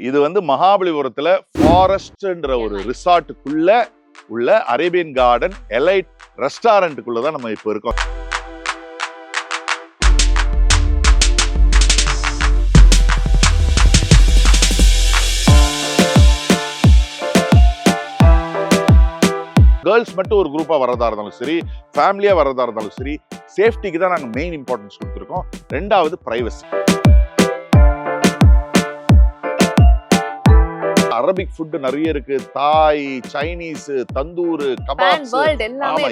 இது வந்து மகாபலிபுரத்துல ஃபாரஸ்ட்ன்ற ஒரு ரிசார்ட்டுக்குள்ள உள்ள அரேபியன் கார்டன் எலைட் ரெஸ்டாரண்ட்டுக்குள்ள தான் நம்ம இப்போ இருக்கோம். கேர்ள்ஸ் மட்டும் ஒரு குரூப்பா வரதா இருந்தாலும் சரி, ஃபேமிலியா வரதா இருந்தாலும் சரி, சேஃப்டிக்கு தான் நாங்கள் மெயின் இம்பார்ட்டன்ஸ் கொடுத்துருக்கோம். ரெண்டாவது பிரைவசி. அரபிக் ஃபுட் நிறைய இருக்கு. தாய், சைனீஸ், தந்தூர், கபாப்ஸ் எல்லாமே.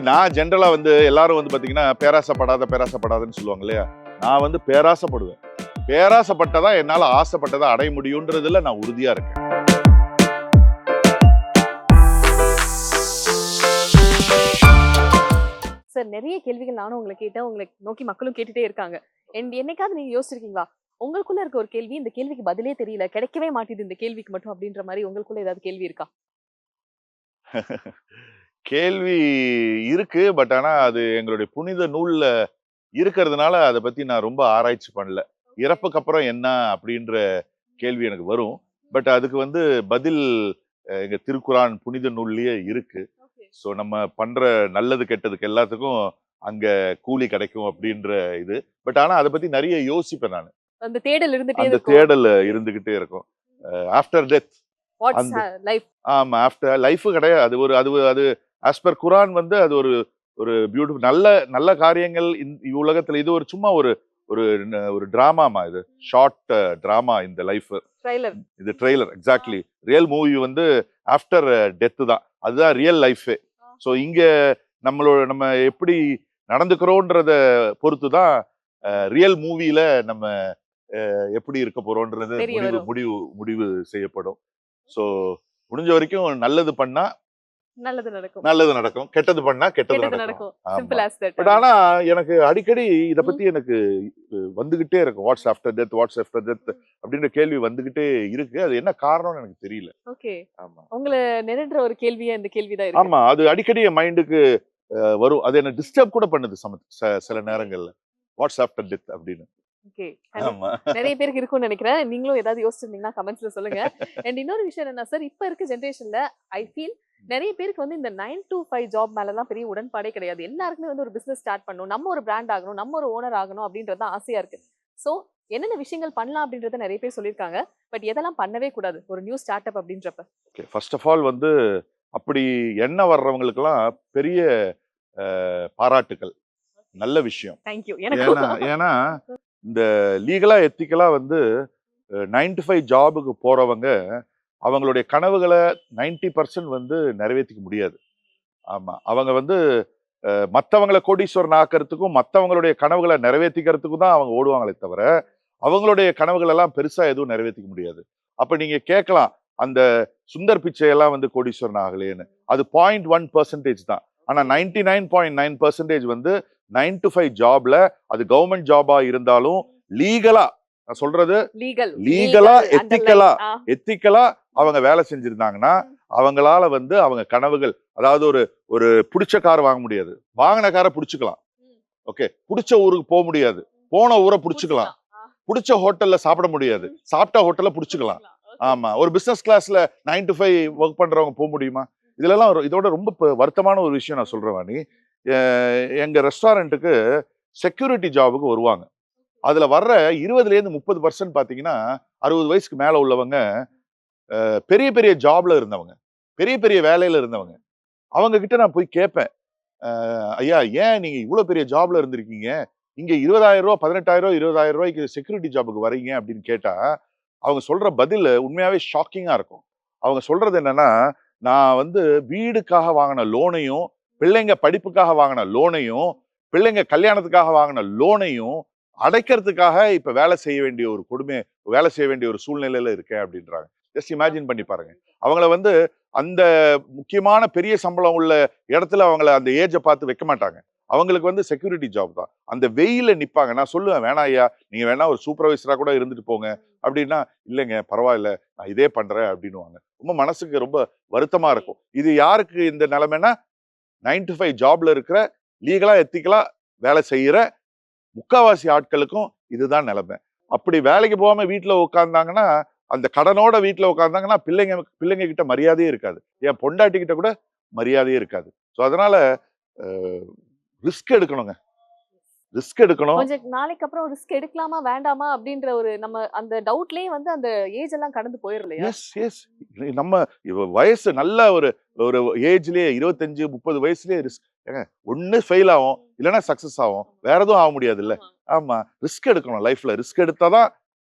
நான் ஜென்ரலா வந்து எல்லாரும் வந்து பாத்தீங்கன்னா பேராசப்படாதன்னு சொல்லுவாங்க இல்லையா? நான் வந்து பேராசப்படுவேன். பேராசப்பட்டதா என்னால ஆசைப்பட்டதை அடைய முடியும்ன்றதுல நான் உறுதியா இருக்கேன். சார், நிறைய கேள்விகள் நானும் உங்களை கேட்டேன், உங்களை நோக்கி மக்களும் கேட்டுட்டே இருக்காங்க. என்னைக்காவது நீங்க யோசிச்சிருக்கீங்களா, உங்களுக்குள்ள இருக்க ஒரு கேள்வி, இந்த கேள்விக்கு பதிலே தெரியல, கிடைக்கவே மாட்டேது இந்த கேள்விக்கு மட்டும் அப்படின்ற மாதிரி உங்களுக்குள்ள ஏதாவது கேள்வி இருக்கா? கேள்வி இருக்கு. பட் ஆனா அது எங்களுடைய புனித நூல்ல இருக்கிறதுனால அதை பத்தி நான் ரொம்ப ஆராய்ச்சி பண்ணல. இறப்புக்கு அப்புறம் என்ன அப்படின்ற கேள்வி எனக்கு வரும். பட் அதுக்கு வந்து பதில் எங்க திருக்குரான் புனித நூல்லயே இருக்கு. ஸோ நம்ம பண்ற நல்லது கெட்டதுக்கு எல்லாத்துக்கும் அங்க கூலி கிடைக்கும் அப்படின்ற இது. பட் ஆனா அதை பத்தி நிறைய யோசிப்பேன் நான். அந்த தேடல் இருந்துகிட்டே இருக்கும். ஆஃப்டர் டெத், ஆமா, ஆஃப்டர் லைஃப் கிடையாது. அது ஒரு அது ஆஸ் பர் குரான் வந்து அது ஒரு ஒரு பியூட்டிஃபுல் நல்ல காரியங்கள் உலகத்துல. இது ஒரு சும்மா ஒரு ஒரு டிராமாமா, இது ஷார்ட் டிராமா. இந்த லைஃப் இது ட்ரெய்லர். எக்ஸாக்ட்லி. ரியல் மூவி வந்து ஆஃப்டர் டெத் தான். அதுதான் ரியல் லைஃபே. ஸோ இங்க நம்ம எப்படி நடந்துக்கிறோன்றத பொறுத்து தான் ரியல் மூவில நம்ம எப்படி இருக்க போறோன்றது முடிவு செய்யப்படும். ஸோ முடிஞ்ச வரைக்கும் நல்லது பண்ணா நல்லது நடக்கும், கெட்டது பண்ணா கெட்டது நடக்கும். பட் ஆனா எனக்கு அடிக்கடி இத பத்தி எனக்கு வந்துகிட்டே இருக்கும். வாட்ஸ் ஆஃப்டர் டெத் அப்படின்ற கேள்வி வந்துகிட்டே இருக்கு. அது என்ன காரணம்னு எனக்கு தெரியல. ஓகே. ஆமா, உங்களை நினைன்ற ஒரு கேள்வியா இந்த கேள்விதான் இருக்கு. ஆமா, அது அடிக்கடி என் மைண்டுக்கு வரும். அது என்ன டிஸ்டர்ப் கூட பண்ணுது சில நேரங்கள்ல. வாட்ஸ் ஆஃப்டர் டெத் அப்படின்னு. நிறைய பேருக்கு இருக்கும்னு நினைக்கிறேன். நீங்களும் ஏதாவது யோசிச்சிருந்தீங்கன்னா கமெண்ட்ஸ்ல சொல்லுங்க. அண்ட் இன்னொரு விஷயம் என்ன சார், இப்ப இருக்க ஜெனரேஷன்ல ஐ ஃபீல் நிறைய பேருக்கு வந்து இந்த 9 to 5 ஜாப் மேலலாம் பெரிய உடன்பாடே கிடையாது. எல்லாருக்குமே வந்து ஒரு பிசினஸ் ஸ்டார்ட் பண்ணணும், நம்ம ஒரு பிராண்ட் ஆகணும், நம்ம ஒரு ஓனர் ஆகணும் அப்படின்றது தான் ஆசையா இருக்கு. சோ என்னென்ன விஷயங்கள் பண்ணலாம் அப்படின்றத நிறைய பேர் சொல்லியிருக்காங்க. பட் எதெல்லாம் பண்ணவே கூடாது ஒரு நியூ ஸ்டார்ட் அப் அப்படின்றப்ப? ஃபர்ஸ்ட் ஆஃப் ஆல் வந்து அப்படி என்ன வர்றவங்களுக்கெல்லாம் பெரிய பாராட்டுகள், நல்ல விஷயம். தேங்க்யூ. ஏன்னா இந்த லீகலா எத்திக்கலா வந்து 9 to 5 ஜாபுக்கு போறவங்க அவங்களுடைய கனவுகளை 90% வந்து நிறைவேற்றிக்க முடியாது. ஆமா, அவங்க வந்து மற்றவங்களை கோடீஸ்வரன் ஆக்கிறதுக்கும் மற்றவங்களுடைய கனவுகளை நிறைவேற்றிக்கிறதுக்கும் தான் அவங்க ஓடுவாங்களே தவிர அவங்களுடைய கனவுகள் எல்லாம் பெருசா எதுவும் நிறைவேற்றிக்க முடியாது. அப்ப நீங்க கேட்கலாம், அந்த சுந்தர் பிச்சையெல்லாம் வந்து கோடீஸ்வரன் ஆகலேன்னு. அது 0.1% தான். ஆனா 99.9% வந்து 9 to 5 ஜாப்ல, அது கவர்மெண்ட் ஜாபா இருந்தாலும் லீகலா, நான் சொல்றது லீகலா எத்திக்கலா அவங்க வேலை செஞ்சிருந்தாங்கன்னா அவங்களால வந்து அவங்க கனவுகள், அதாவது ஒரு பிடிச்ச கார் வாங்க முடியாது, வாங்கின காரை பிடிச்சுக்கலாம். ஓகே, பிடிச்ச ஊருக்கு போக முடியாது, போன ஊரை பிடிச்சுக்கலாம். பிடிச்ச ஹோட்டல்ல சாப்பிட முடியாது, சாப்பிட்ட ஹோட்டல்ல பிடிச்சுக்கலாம். ஆமா, ஒரு பிசினஸ் கிளாஸ்ல 9 to 5 ஒர்க் பண்றவங்க போக முடியுமா? இதுல இதோட ரொம்ப வருத்தமான ஒரு விஷயம் நான் சொல்றேன் வாணி. எங்க ரெஸ்டாரண்ட்டுக்கு செக்யூரிட்டி ஜாபுக்கு வருவாங்க. அதுல வர்ற 20-30% பாத்தீங்கன்னா 60 வயசுக்கு மேல உள்ளவங்க, பெரிய பெரிய ஜாப்ல இருந்தவங்க, பெரிய பெரிய வேலையில இருந்தவங்க. அவங்க கிட்ட நான் போய் கேட்பேன், ஐயா ஏன் நீங்க இவ்வளவு பெரிய ஜாப்ல இருந்திருக்கீங்க, இங்க 20,000 ரூபாய் 18,000 20,000 ரூபாய்க்கு செக்யூரிட்டி ஜாபுக்கு வரீங்க அப்படின்னு கேட்டா அவங்க சொல்ற பதில் உண்மையாவே ஷாக்கிங்கா இருக்கும். அவங்க சொல்றது என்னன்னா, நான் வந்து வீடுக்காக வாங்கின லோனையும், பிள்ளைங்க படிப்புக்காக வாங்கின லோனையும், பிள்ளைங்க கல்யாணத்துக்காக வாங்கின லோனையும் அடைக்கிறதுக்காக இப்ப வேலை செய்ய வேண்டிய ஒரு சூழ்நிலையில இருக்கேன் அப்படின்றாங்க. ஜஸ்ட் இமேஜின் பண்ணி பாருங்க. அவங்கள வந்து அந்த முக்கியமான பெரிய சம்பளம் உள்ள இடத்துல அவங்கள அந்த ஏஜை பார்த்து வைக்க மாட்டாங்க. அவங்களுக்கு வந்து செக்யூரிட்டி ஜாப் தான். அந்த வெயில நிப்பாங்க. நான் சொல்லுவேன், வேணா ஐயா, நீங்க வேணா ஒரு சூப்பர்வைசரா கூட இருந்துட்டு போங்க அப்படின்னா, இல்லைங்க பரவாயில்ல நான் இதே பண்றேன் அப்படின்னுவாங்க. ரொம்ப மனசுக்கு ரொம்ப வருத்தமா இருக்கும். இது யாருக்கு இந்த நிலைமைன்னா 9 to 5 ஜாப்ல இருக்கிற லீகலா எத்திக்கலா வேலை செய்யற முக்காவாசி ஆட்களுக்கும் இதுதான் நிலைமை. அப்படி வேலைக்கு போகாம வீட்டுல உட்கார்ந்தாங்கன்னா, அந்த கடனோட வீட்டுல உட்கார்ந்தாங்கன்னா பிள்ளைங்க கிட்ட மரியாதையே இருக்காது. என் பொண்டாட்டி கிட்ட கூட மரியாதையே இருக்காது. ஸோ அதனால ரிஸ்க் எடுக்கணுங்க. ரிஸ்க் எடுக்கணும். கொஞ்சம் நாளைக்கு அப்புறம் ரிஸ்க் எடுக்கலாமா வேண்டாமா அப்படின்ற ஒரு நம்ம அந்த டவுட்லயே வந்து அந்த ஏஜ் எல்லாம் கடந்து போயிரும் இல்லையா? எஸ் எஸ் நம்ம வயசு நல்ல ஒரு ஒரு ஏஜ்லயே 25 30 வயசுலயே ஒண்ணு ஃபெயில் ஆகும், இல்லைன்னா சக்சஸ் ஆகும். வேற எதுவும் ஆக முடியாது இல்ல. ஆமா. ஆமா, ரிஸ்க் எடுக்கணும். லைஃப்ல ரிஸ்க் எடுத்தாதான்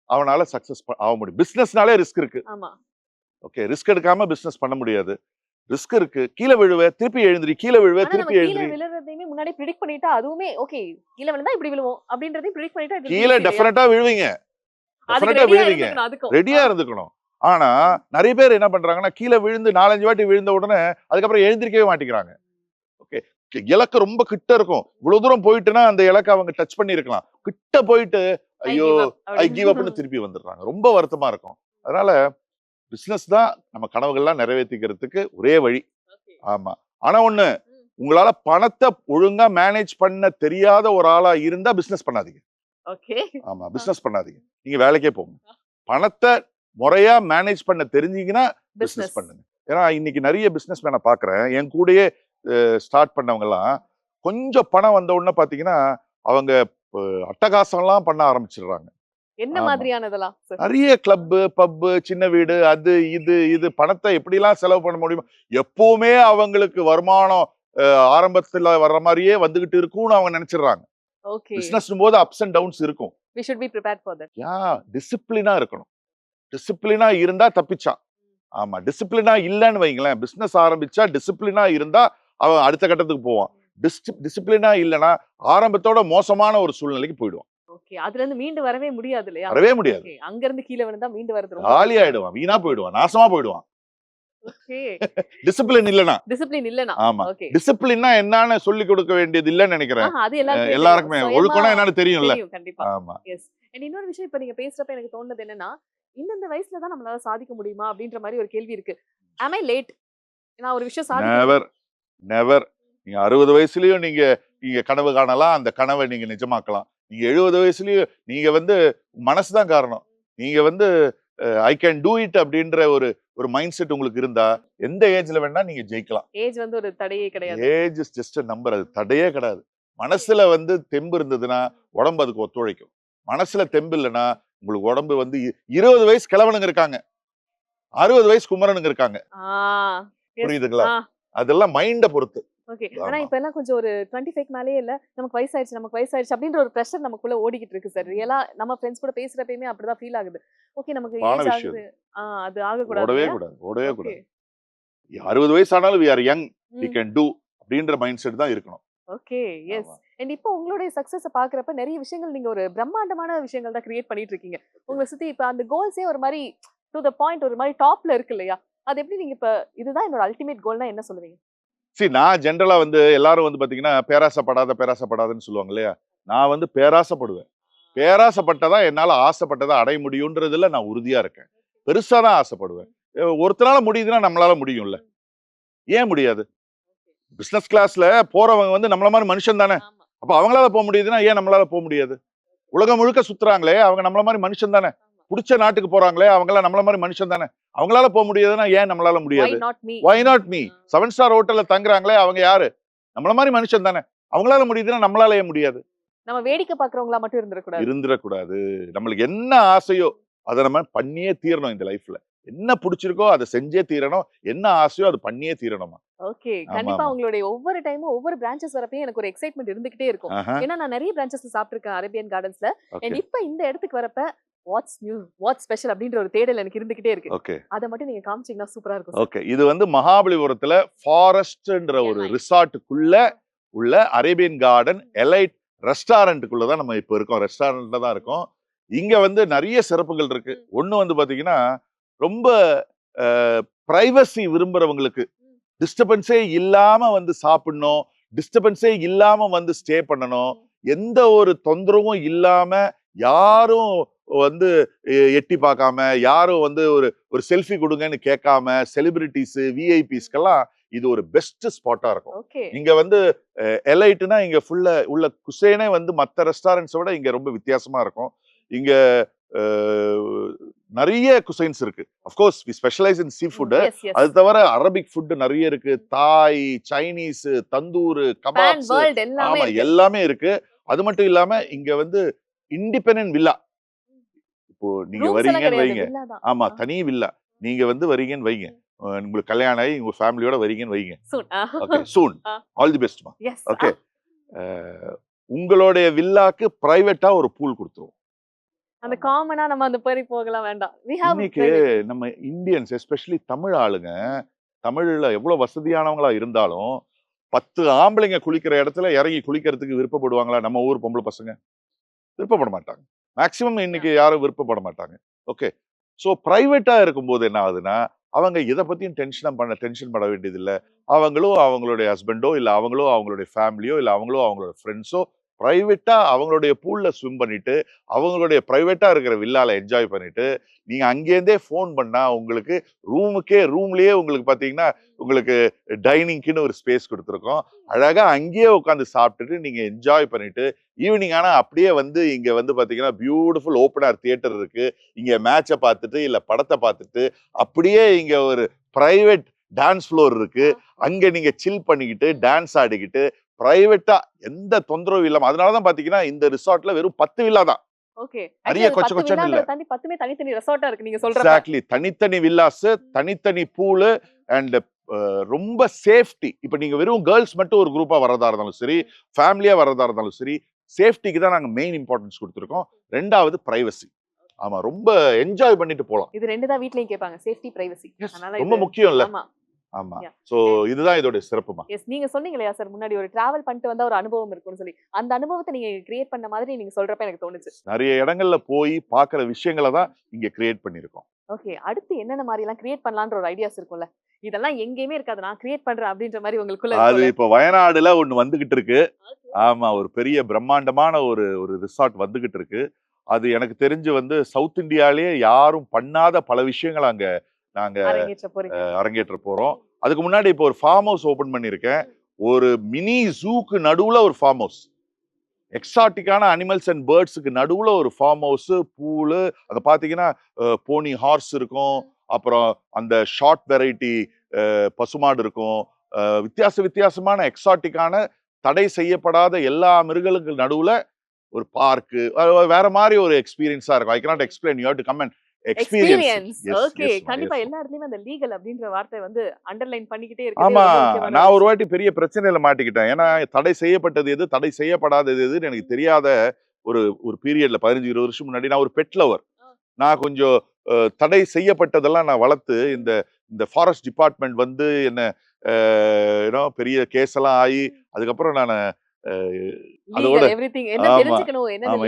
அவனால சக்சஸ் ஆக முடியும். பிசினஸ்னாலே ரிஸ்க் இருக்கு. ஆமா. ஓகே, ரிஸ்க் எடுக்காம பிசினஸ் பண்ண முடியாது. ரிஸ்க் இருக்கு. கீழே விழுவே, திருப்பி எழுந்திரி, கீழே விழுவே, ஆனா நம்ம திருப்பி கீழ எழுந்திரி. விழுறதையுமே முன்னாடி பிரெடிக்ட் பண்ணிட்டா அதுவுமே ஓகே. கீழ விழுந்தா இப்படி விழுவோம் அப்படின்றதையும் பிரெடிக்ட் பண்ணிட்டா இது கீழே ஈஸி இல்லையா? டெஃபினட்டா விழுவீங்க. அதுக்கு டெஃபினட்டா ரெடியா விழுவீங்க. இருந்துக்கணும் அதுக்கும். ரெடியா இருந்துக்கணும். ஆனா நிறைய பேர் என்ன பண்றாங்கன்னா, கீழே விழுந்து 4-5 வாட்டி விழுந்த உடனே அதுக்கப்புறம் எழுந்திருக்கவே மாட்டேங்கிறாங்க. ஓகே, இலக்கு ரொம்ப கிட்ட இருக்கும். இவ்வளவு தூரம் போயிட்டுனா அந்த இலக்கை அவங்க டச் பண்ணி இருக்கலாம். கிட்ட போயிட்டு I ஐயோ give up ஐ கிவ் அப்படின்னு. அப்னு திருப்பி வந்துடுறாங்க. ரொம்ப வருத்தமா இருக்கும். அதனால பிசினஸ் தான் நம்ம கனவுகள்லாம் நிறைவேற்றிக்கிறதுக்கு ஒரே வழி. Okay. ஆமா. ஆனா ஒண்ணு, உங்களால பணத்தை ஒழுங்கா மேனேஜ் பண்ண தெரியாத ஒரு ஆளா இருந்தா பிசினஸ் பண்ணாதீங்க. Okay. ஆமா, பிசினஸ் பண்ணாதீங்க. நீங்க வேலைக்கே போங்க. பணத்தை முறையா மேனேஜ் பண்ண தெரிஞ்சீங்கன்னா Business. பிசினஸ் பண்ணுங்க. ஏன்னா இன்னைக்கு நிறைய பிசினஸ் மேன பாக்குறேன். என் கூடயே ஸ்டார்ட் பண்ணவங்க எல்லாம் கொஞ்சம் பணம் வந்த உடனே பாத்தீங்கன்னா அவங்க அட்டகாசம் எல்லாம் பண்ண ஆரம்பிச்சிடுறாங்க. என்ன ஆமா. மாதிரியானதெல்லாம் சார்? நிறைய கிளப், பப், சின்ன வீடு, அது இது பணத்தை எப்படிலாம் செலவு பண்ண முடியுமோ, எப்பவுமே அவங்களுக்கு வருமானம் ஆரம்பத்துல வர்ற மாதிரியே வந்துகிட்டு இருக்கும்னு அவங்க நினைச்சிடுறாங்க. ஓகே. பிசினஸ் போது அப்ஸ் அண்ட் டவுன்ஸ் இருக்கும். We should be prepared for that. டிசிப்ளினா இருக்கணும். டிசிப்ளினா இருந்தா தப்பிச்சான். ஆமா, டிசிப்ளினா இல்லைன்னு வைங்களேன், பிசினஸ் ஆரம்பிச்சா டிசிப்ளினா இருந்தா அவன் அடுத்த கட்டத்துக்கு போவான். டிசிப்ளினா இல்லைன்னா ஆரம்பத்தோட மோசமான ஒரு சூழ்நிலைக்கு போயிடுவான். ஓகே. அதுல இருந்து மீண்டு வரவே முடியாது இல்லையா? வரவே முடியாது. Okay. அங்க இருந்து கீழ விழுந்தா மீண்டு வரது ரொம்ப காலி ஆயிடுவான், வீணா போயிடுவான், நாசமா போயிடுவான். ஓகே. டிசிப்ளின் இல்லைன்னா. டிசிப்ளின் இல்லனா. ஆமா, ஓகே. டிசிப்ளின்னா என்னன்னு சொல்லி கொடுக்க வேண்டியது இல்லைன்னு நினைக்கிறேன். அது எல்லாருக்குமே எல்லாருக்குமே தெரியும். ஒழுக்கம்னா என்னன்னு தெரியும்ல. தெரியும் கண்டிப்பா. ஆமா. எஸ். அண்ட் இன்னொரு விஷயம் இப்ப நீங்க பேசுறப்ப எனக்கு தோணுது என்னன்னா, இந்த வயசுல தான் நம்மளால சாதிக்க முடியுமா அப்படின்ற மாதிரி ஒரு கேள்வி இருக்கு. am I late? நான் ஒரு விஷயம் சாதிக்கணும். Never never. நீங்க 60 வயசுலயும் நீங்க கனவு காணலாம். அந்த கனவை நீங்க நிஜமாக்கலாம். நீங்க 70 வயசுலயும் நீங்க மனசுதான் காரணம். நீங்க ஐ கேன் டூ இட் அப்படின்ற ஒரு மைண்ட் செட் உங்களுக்கு இருந்தா எந்த ஏஜ்ல வேணா நீங்க ஜெயிக்கலாம். ஏஜ் ஒரு தடையே கிடையாது. Age is just a number. அது தடையே கிடையாது. மனசுல தெம்பு இருந்ததுன்னா உடம்பு அதுக்கு ஒத்துழைக்கும். மனசுல தெம்பு இல்லைன்னா உங்களுக்கு உடம்பு 20 வயசு கிழவனுங்க இருக்காங்க, 60 வயசு குமரனுங்க இருக்காங்க. புரியுதுங்களா? அதெல்லாம் மைண்ட பொறுத்து. ஓகே. ஆனா இப்ப எல்லாம் கொஞ்சம் ஒரு 25க்கு மேலயே இல்ல, நமக்கு வயசாயிடுச்சு அப்படின்ற ஒரு பிரஷர் நமக்குள்ள ஓடிக்கிட்டு இருக்கு சார். ரியலா நம்ம ஃப்ரெண்ட்ஸ் கூட பேசுறப்பயுமே அப்படிதான் ஃபீல் ஆகுது. ஓகே, நமக்கு ஏஜ் ஆகுது. அது ஆக கூடாது. ஓடவே கூடாது. 60 வயசு ஆனாலும் we are young, we can do அப்படின்ற மைண்ட் செட் தான் இருக்கணும். ஓகே. எஸ். அண்ட் இப்போ உங்களுடைய சக்சஸ பாக்குறப்ப நிறைய விஷயங்கள் நீங்க ஒரு பிரம்மாண்டமான விஷயங்கள் தான் கிரியேட் பண்ணிட்டு இருக்கீங்க. உங்களை சுத்தி இப்ப அந்த கோல்ஸே ஒரு மாதிரி டு தி பாயிண்ட் ஒரு மாதிரி டாப்ல இருக்கு இல்லையா? அது எப்படி நீங்க இப்ப இதுதான் என்னோட அல்டிமேட் கோல்னா என்ன சொல்லுவீங்க? நான் ஜென்ரலா எல்லாரும் பாத்தீங்கன்னா பேராசைப்படாதன்னு சொல்லுவாங்க இல்லையா? நான் பேராசைப்படுவேன். பேராசைப்பட்டதான் என்னால ஆசைப்பட்டதை அடைய முடியும்ன்றதுல நான் உறுதியா இருக்கேன். பெருசா தான் ஆசைப்படுவேன். ஒருத்தனால முடியுதுன்னா நம்மளால முடியும்ல. ஏன் முடியாது? பிசினஸ் கிளாஸ்ல போறவங்க நம்மள மாதிரி மனுஷன் தானே. அப்ப அவங்களால போக முடியுதுன்னா ஏன் நம்மளால போக முடியாது? உலகம் முழுக்க சுத்துறாங்களே, அவங்க நம்மள மாதிரி மனுஷன் தானே. புடிச்ச நாட்டுக்கு போறாங்களே, அவங்களாம் நம்மள மாதிரி மனுஷன் தானே. அவங்களால போக முடியாதுன்னா ஏன் நம்மளால முடியாது? why not me? 7 ஸ்டார் ஹோட்டல்ல தங்குறாங்களே, அவங்க யாரு? நம்மள மாதிரி மனுஷன் தானே. அவங்களால முடியுதுன்னா நம்மளால ஏன் முடியாது? நம்ம வேடிக்கை பாக்குறவங்களா மட்டும் இருந்துடக்கூடாது. நம்மளுக்கு என்ன ஆசையோ அதை நம்ம பண்ணியே தீரணும். இந்த லைஃப்ல என்ன பிடிச்சிருக்கோ அதை செஞ்சே தீரணும். என்ன ஆசையோ அது பண்ணியே தீரணுமா. ஓகே. கண்டிப்பா உங்களுடைய ஒவ்வொரு டைமும் ஒவ்வொரு பிரான்ச்சஸ் வரப்பயும் எனக்கு ஒரு எக்ஸைட்மெண்ட் இருந்துகிட்டே இருக்கும். ஏன்னா நான் நிறைய பிரான்ச்சஸ்ல சாப்பிட்டிருக்கேன் அரேபியன் கார்டன்ஸ்ல. அண்ட் இப்ப இந்த இடத்துக்கு வரப்ப வாட்ஸ் நியூ, வாட்ஸ் ஸ்பெஷல் அப்படின்ற ஒரு தேடல் எனக்கு இருந்துகிட்டே இருக்கு. ஓகே, அத மட்டும் நீங்க காமிச்சீங்கன்னா சூப்பரா இருக்கும். ஓகே, இது மகாபலிபுரத்துல ஃபாரஸ்ட்ன்ற ஒரு ரிசார்ட்டுக்குள்ள உள்ள அரேபியன் கார்டன் எலைட் ரெஸ்டாரண்ட்டுக்குள்ள தான் நம்ம இப்ப இருக்கோம். ரெஸ்டாரண்ட்ல தான் இருக்கோம். இங்க நிறைய சிறப்புகள் இருக்கு. ஒண்ணு பாத்தீங்கன்னா ரொம்ப பிரைவசி விரும்புறவங்களுக்கு டிஸ்டர்பன்ஸே இல்லாம சாப்பிடணும், டிஸ்டர்பன்ஸே இல்லாம ஸ்டே பண்ணணும், எந்த ஒரு தொந்தரவும் இல்லாம யாரும் எட்டி பார்க்காம, யாரும் ஒரு செல்ஃபி கொடுங்கன்னு கேட்காம, செலிபிரிட்டிஸ் விஐபிஸ்க்கெல்லாம் இது ஒரு பெஸ்ட் ஸ்பாட்டா இருக்கும். ஓகே. இங்க வந்து எலைட்னா இங்க ஃபுல்லா உள்ள குசேனே வந்து மத்த ரெஸ்டாரண்ட்ஸை விட இங்க ரொம்ப வித்தியாசமா இருக்கும். இங்க நிறைய குசைன்ஸ் இருக்கு. Of course we specialise in seafood. Yes yes. அது தவிர அரபிக் ஃபுட் நிறைய இருக்கு. தாய், சைனீஸ், தந்தூர், பேன் கபாப்ஸ், வேர்ல்ட் எல்லாமே ஆமா இருக்கு. எல்லாமே இருக்கு. அது மட்டும் இல்லாம இங்க வந்து இண்டிபெண்டன்ட் வில்லா. இப்போ நீங்க ரூம்ஸ் எல்லாம் வரீங்கன்னு கிடையாது, வைங்க, வில்லா தான். ஆமா தனி வில்லா. நீங்க வந்து வரீங்கன்னு வைங்க, உங்களுக்கு கல்யாணம் ஆகி உங்க ஃபேமிலியோட வரீங்கன்னு வைங்க. Soon. Okay, soon. All the பெஸ்ட்மா. எஸ். ஓகே, உங்களுடைய வில்லாக்கு பிரைவேட்டா ஒரு பூல் கொடுத்துருவோம். அந்த காமனா நம்ம அந்த மாதிரி போகலாம் வேண்டாம். we have இன்னைக்கு private. நம்ம இந்தியன்ஸ் எஸ்பெஷலி தமிழ் ஆளுங்க, தமிழ்ல எவ்வளவு வசதியானவங்களா இருந்தாலும் 10 ஆம்பளைங்க குளிக்கிற இடத்துல இறங்கி குளிக்கிறதுக்கு விருப்பப்படுவாங்களா? நம்ம ஊர் பொம்பளை பசங்க விருப்பப்பட மாட்டாங்க. மேக்சிமம் இன்னைக்கு யாரும் விருப்பப்பட மாட்டாங்க. ஓகே, ஸோ பிரைவேட்டா இருக்கும்போது என்ன ஆகுதுன்னா, அவங்க இதை பத்தியும் டென்ஷன் பட வேண்டியது இல்லை. அவங்களும் அவங்களுடைய ஹஸ்பண்டோ இல்லை அவங்களோ அவங்களுடைய ஃபேமிலியோ இல்லை அவங்களோ அவங்களோட ஃப்ரெண்ட்ஸோ பிரைவேட்டா அவங்களுடைய பூல்ல ஸ்விம் பண்ணிட்டு அவங்களுடைய பிரைவேட்டா இருக்கிற வில்லால என்ஜாய் பண்ணிட்டு நீங்க அங்கேருந்தே ஃபோன் பண்ணா உங்களுக்கு ரூம்லயே உங்களுக்கு பாத்தீங்கன்னா உங்களுக்கு டைனிங்க்குன்னு ஒரு ஸ்பேஸ் கொடுத்துருக்கோம். அழகா அங்கேயே உட்காந்து சாப்பிட்டுட்டு நீங்க என்ஜாய் பண்ணிட்டு ஈவினிங் ஆனா அப்படியே வந்து இங்க வந்து பாத்தீங்கன்னா பியூட்டிஃபுல் ஓப்பன் ஏர் தியேட்டர் இருக்கு. இங்க மேட்சை பார்த்துட்டு இல்ல படத்தை பார்த்துட்டு அப்படியே இங்க ஒரு பிரைவேட் டான்ஸ் ஃப்ளோர் இருக்கு. அங்க நீங்க சில் பண்ணிக்கிட்டு டான்ஸ் ஆடிக்கிட்டு பிரைவேட்டா எந்த தொந்தரவும் இல்லாம, அதனாலதான் பாத்தீங்கன்னா இந்த ரிசார்ட்ல வெறும் 10 வில்லா தான். ஓகே. நிறைய கொச்ச கொச்சன்னு இல்ல. தாண்டி 10மே தனித்தனி ரெசார்ட்டா இருக்கு நீங்க சொல்றப்ப. எக்ஸாக்ட்லி, தனித்தனி வில்லாஸ், தனித்தனி பூலு அண்ட் ரொம்ப சேஃப்டி. இப்ப நீங்க வெறும் கேர்ள்ஸ் மட்டும் ஒரு குரூப்பா வரதா இருந்தாலும் சரி, ஃபேமிலியா வரதா இருந்தாலும் சரி, சேஃப்டிக்கு தான் நாங்க மெயின் இம்பார்ட்டன்ஸ் கொடுத்துருக்கோம். ரெண்டாவது பிரைவசி. ஆமா, ரொம்ப என்ஜாய் பண்ணிட்டு போலாம். இது ரெண்டு தான் வீட்லயும் கேட்பாங்க, சேஃப்டி பிரைவசி. அதனால ரொம்ப முக்கியம் இல்ல? ஆமா ஆமா. சோ இதுதான் இதோட சிறப்புமா. எஸ், நீங்க சொன்னீங்க இல்லையா சார் முன்னாடி ஒரு டிராவல் பண்ணிட்டு வந்தா ஒரு அனுபவம் இருக்கும்னு சொல்லி, அந்த அனுபவத்தை நீங்க கிரியேட் பண்ண மாதிரி நீங்க சொல்றப்ப எனக்கு தோணுச்சு. நிறைய இடங்கள்ல போய் பாக்குற விஷயங்களை தான் இங்க கிரியேட் பண்ணிருக்கோம். ஓகே, அடுத்து என்னென்ன மாதிரி எல்லாம் கிரியேட் பண்ணலாம்ன்ற ஒரு ஐடியாஸ் இருக்கும்ல, இதெல்லாம் எங்கேயுமே இருக்காது, நான் கிரியேட் பண்றேன் அப்படின்ற மாதிரி உங்களுக்குள்ள அது இப்ப வயநாடுல ஒண்ணு வந்துகிட்டு இருக்கு. ஆமா, ஒரு பெரிய பிரம்மாண்டமான ஒரு ரிசார்ட் வந்துகிட்டு இருக்கு. அது எனக்கு தெரிஞ்சு வந்து சவுத் இந்தியாலேயே யாரும் பண்ணாத பல விஷயங்கள் அங்க நாங்க அரங்கேற்ற போறோம். அதுக்கு முன்னாடி இப்போ ஒரு ஃபார்ம் ஹவுஸ் ஓபன் பண்ணிருக்கேன். ஒரு மினி ஜூக்கு நடுவுல ஒரு ஃபார்ம் ஹவுஸ், எக்ஸாட்டிக்கான அனிமல்ஸ் அண்ட் பேர்ட்ஸுக்கு நடுவுல ஒரு ஃபார்ம் ஹவுஸ், பூலு. அதை பாத்தீங்கன்னா போனி ஹார்ஸ் இருக்கும், அப்புறம் அந்த ஷார்ட் வெரைட்டி பசுமாடு இருக்கும். வித்தியாசமான எக்ஸாட்டிக்கான தடை செய்யப்படாத எல்லா மிருகங்களுக்கு நடுவுல ஒரு பார்க்கு, வேற மாதிரி ஒரு எக்ஸ்பீரியன்ஸா இருக்கும். ஐ cannot explain, you have to come and experience. Okay, கண்டிப்பா எல்லா இடத்துலயும் அந்த லீகல் அப்படின்ற வார்த்தை வந்து அண்டர்லைன் பண்ணிக்கிட்டே இருக்கு. ஆமா, நான் ஒரு வாட்டி பெரிய பிரச்சனையில மாட்டிக்கிட்டேன். ஏன்னா தடை செய்யப்பட்டது எது, தடை செய்யப்படாதது எதுன்னு எனக்கு தெரியாத ஒரு பீரியட்ல 15-20 வருஷம் முன்னாடி நான் ஒரு பெட் லவர். நான் கொஞ்சம் தடை செய்யப்பட்டதெல்லாம் நான் வளர்த்து இந்த ஃபாரஸ்ட் டிபார்ட்மெண்ட் வந்து என்ன பெரிய கேஸ் எல்லாம் ஆகி அதுக்கப்புறம் நான் அதோட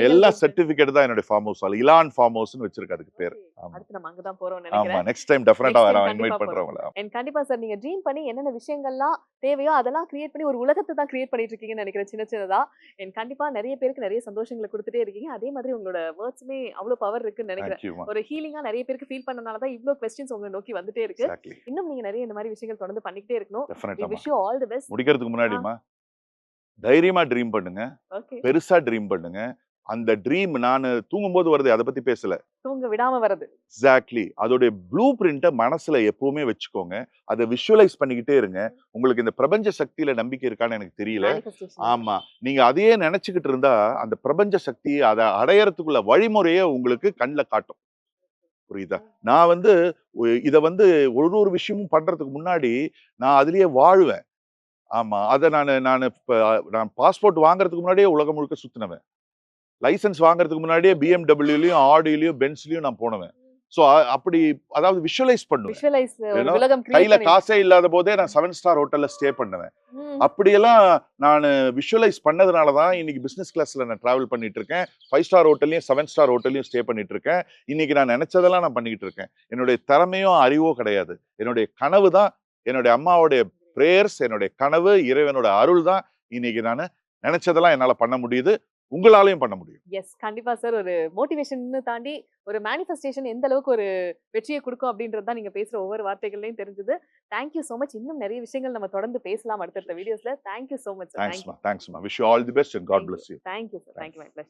எல்லா சர்டிபிகேட் தான் என்னோட ஃபார்ம் ஹவுஸ், இலான் ஃபார்ம் ஹவுஸ்னு வச்சிருக்கு அதுக்கு பேர். அடுத்து நம்ம அங்க தான் போறோம்னு ஆமா, நினைக்கிறேன். நெக்ஸ்ட் டைம் டெஃபினட்டா நான் இன்வைட் பண்றேன் உங்களை. அண்ட் கண்டிப்பா சார், நீங்க ட்ரீம் பண்ணி என்னென்ன விஷயங்கள்லாம் தேவையோ அதெல்லாம் கிரியேட் பண்ணி ஒரு உலகத்தை தான் கிரியேட் பண்ணிட்டு இருக்கீங்கன்னு நினைக்கிறேன், சின்னதா. அண்ட் கண்டிப்பா நிறைய பேருக்கு நிறைய சந்தோஷங்களை கொடுத்துட்டே இருக்கீங்க. அதே மாதிரி உங்களோட வேர்ட்ஸ்மே அவ்வளவு பவர் இருக்குன்னு நினைக்கிறேன். ஒரு ஹீலிங்கா நிறைய பேருக்கு ஃபீல் பண்ணனால தான் இவ்ளோ क्वेश्चंस உங்களை நோக்கி வந்துட்டே இருக்கு. இன்னும் நீங்க நிறைய இந்த மாதிரி விஷயங்கள் தொடர்ந்து பண்ணிக்கிட்டே இருக்கணும். We wish you all the best. முடிக்கிறதுக்கு முன்னாடிமா தைரியமா ட்ரீம் பண்ணுங்க, பெருசா ட்ரீம் பண்ணுங்க. அந்த ட்ரீம் நான் தூங்கும்போது வருது, அதை பத்தி பேசல, தூங்க விடாம வருது. எக்ஸாக்ட்லி, அதோட ப்ளூ பிரிண்ட்டை மனசுல எப்பவுமே வச்சுக்கோங்க. அதை விஷுவலைஸ் பண்ணிக்கிட்டே இருங்க. உங்களுக்கு இந்த பிரபஞ்ச சக்தியில நம்பிக்கை இருக்கான்னு எனக்கு தெரியல. ஆமா, நீங்க அதையே நினைச்சுக்கிட்டு இருந்தா அந்த பிரபஞ்ச சக்தி அதை அடையறதுக்குள்ள வழிமுறையை உங்களுக்கு கண்ணில் காட்டும். புரியுதா? நான் வந்து இதை வந்து ஒரு விஷயமும் பண்றதுக்கு முன்னாடி நான் அதுலயே வாழ்வேன். ஆமா, அதை நான் பாஸ்போர்ட் வாங்குறதுக்கு முன்னாடியே உலகம் முழுக்க சுத்தினவன். லைசன்ஸ் வாங்குறதுக்கு முன்னாடியே BMW-லயும் ஆடிலையும் பென்ஸ்லயும் நான் போனவன். சோ அப்படி, அதாவது விஷுவலைஸ் பண்ணுவேன். கையில காசே இல்லாத போதே நான் 7 ஸ்டார் ஹோட்டல்ல ஸ்டே பண்ணுவேன். அப்படியெல்லாம் நான் விஷுவலைஸ் பண்ணதுனாலதான் இன்னைக்கு பிசினஸ் கிளாஸ்ல நான் டிராவல் பண்ணிட்டு இருக்கேன். 5 ஸ்டார் ஹோட்டல்லையும் 7 ஸ்டார் ஹோட்டல்லையும் ஸ்டே பண்ணிட்டு இருக்கேன். இன்னைக்கு நான் நினைச்சதெல்லாம் நான் பண்ணிட்டு இருக்கேன். என்னுடைய திறமையோ அறிவோ கிடையாது, என்னுடைய கனவு தான், என்னுடைய அம்மாவுடைய பிரேயர்ஸ், என்னுடைய கனவு, இறைவனோட அருள் தான் இன்னைக்கு நான் நினைச்சதெல்லாம் என்னால பண்ண முடியுது. உங்களாலையும் பண்ண முடியும். எஸ் கண்டிப்பா சார். ஒரு மோட்டிவேஷன் தாண்டி ஒரு மேனிஃபெஸ்டேஷன் எந்த அளவுக்கு ஒரு வெற்றியை கொடுக்கும் அப்படின்றது தான் நீங்க பேசுற ஒவ்வொரு வார்த்தைகள்லயும் தெரிஞ்சது. Thank you so much. இன்னும் நிறைய விஷயங்கள் நம்ம தொடர்ந்து பேசலாம் அடுத்தடுத்த வீடியோஸ்ல. Thank you so much sir. தேங்க்ஸ்மா. Wish you all the best and God bless you. Thank you sir. Thank you my pleasure.